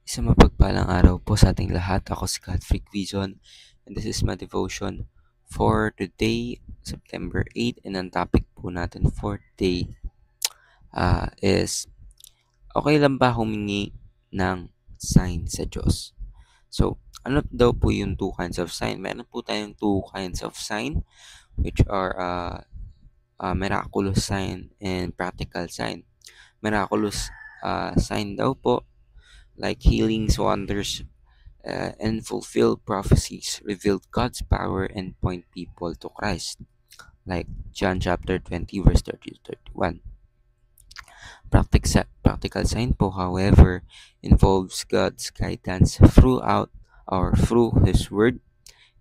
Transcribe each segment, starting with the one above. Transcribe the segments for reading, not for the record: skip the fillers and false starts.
Isang mapagpalang araw po sa ating lahat. Ako si Godfrey Quizon and this is my devotion for today, September 8. And ang topic po natin for today is okay lang ba humingi ng sign sa Diyos? So, ano daw po yung two kinds of sign? Meron po tayong two kinds of sign which are miraculous sign and practical sign. Miraculous sign daw po like healings, wonders, and fulfill prophecies, revealed God's power and point people to Christ, like John chapter 20, verse 30 to 31. Practical sign po, however, involves God's guidance throughout or through His Word,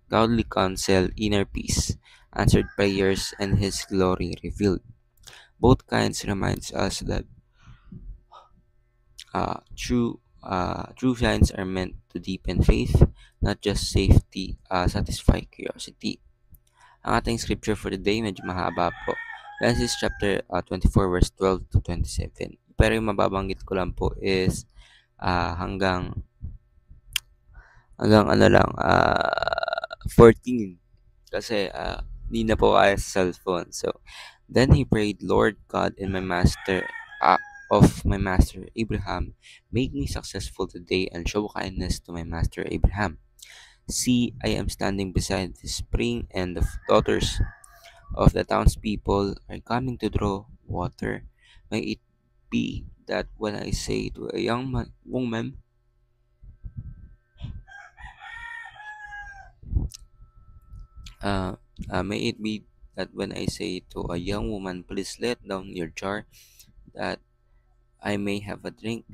godly counsel, inner peace, answered prayers, and His glory revealed. Both kinds reminds us that true signs are meant to deepen faith, not just satisfy curiosity. Ang ating scripture for the day medyo mahaba po. Genesis chapter 24 verse 12 to 27. Pero yung mababanggit ko lang po is hanggang 14 kasi hindi na po kaya sa cellphone. So then he prayed, Lord God and my master of my master Abraham, make me successful today and show kindness to my master Abraham. See, I am standing beside the spring, and the daughters of the townspeople are coming to draw water. May it be that when I say to a young woman, may it be that when I say to a young woman, please let down your jar, that I may have a drink,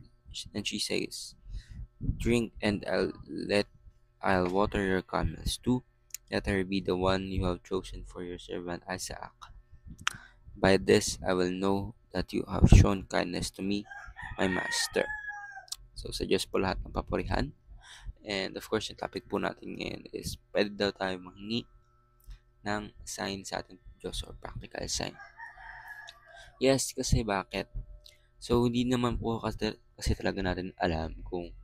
and she says, drink, and I'll water your camels too. Let her be the one you have chosen for your servant Isaac. By this I will know that you have shown kindness to me, my master. So sa Diyos po lahat ng papurihan. And of course, yung topic po natin ngayon is pwede daw tayo manghingi ng sign sa ating Diyos or practical sign. Yes, kasi bakit? So hindi naman po kasi talaga natin alam kung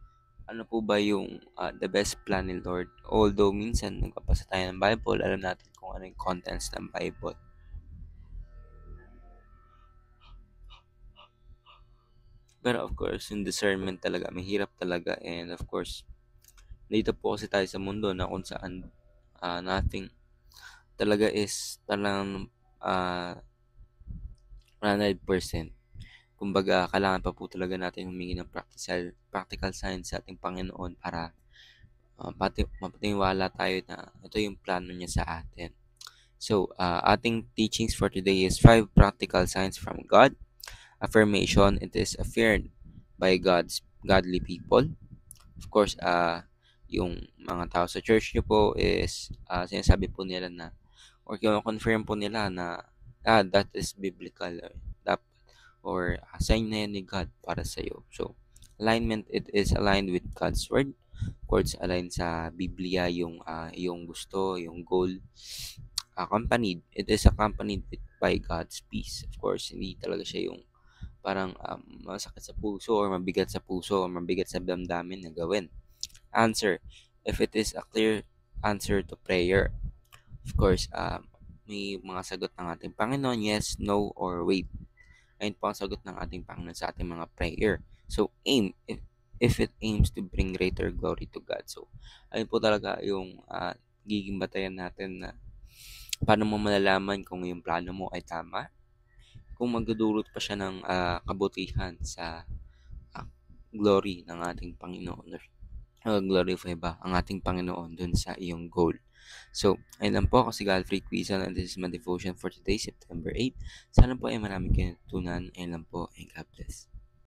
ano po ba yung the best plan ni Lord. Although minsan nagpapasa tayo ng Bible, alam natin kung ano yung contents ng Bible. Pero of course, yung discernment talaga, mahirap talaga. And of course, dito po kasi tayo sa mundo na kung saan nothing talaga is talagang 100%. Kumbaga, kailangan pa po talaga natin humingi ng practical science sa ating Panginoon para mapatiwala tayo na ito yung plano niya sa atin. So, ating teachings for today is 5 practical signs from God. Affirmation, it is affirmed by God's godly people. Of course, yung mga tao sa church nyo po is sinasabi po nila na or confirm po nila na that is biblical or sign na yan ni God para sa iyo. So, alignment, it is aligned with God's word. Of course, aligned sa Biblia yung gusto, yung goal. It is accompanied by God's peace. Of course, hindi talaga siya yung parang masakit sa puso or mabigat sa puso or mabigat sa damdamin na gawin. Answer, if it is a clear answer to prayer. Of course, may mga sagot ng ating Panginoon, yes, no, or wait. Ayun po ang sagot ng ating Panginoon sa ating mga prayer. So, aim, if it aims to bring greater glory to God. So, ayun po talaga yung giging batayan natin na paano mo malalaman kung yung plano mo ay tama, kung magdudulot pa siya ng kabutihan sa glory ng ating Panginoon. Glorify ba ang ating Panginoon dun sa iyong goal. So, ayun lang po ako si Godfrey Quizon and this is my devotion for today, September 8. Sana po ay marami kayo natutunan. Ayun lang po and God bless.